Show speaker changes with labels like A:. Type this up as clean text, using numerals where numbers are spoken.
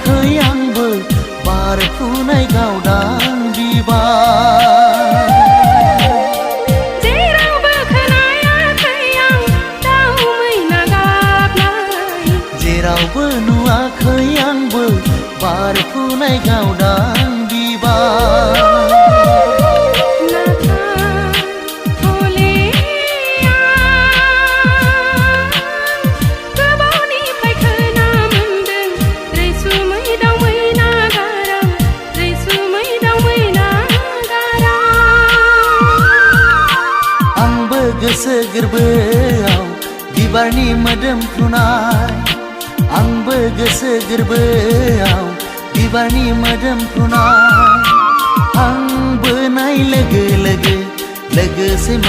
A: नुवाखै आंबो बारफुनाय गावदां बिबार
B: जेरावबो खोनायाखै आं दाउ मैना गाबनाय
A: जेरावबो नुवाखै आंबो बारफुनाय गावदां बिबार गोसो गोरबोआव बिबारनि मोदोमफ्रुनाय आंबो गोसो गोरबोआव बिबारनि मोदोमफ्रुनाय आंबो नाय लोगो लोगो लोगोसे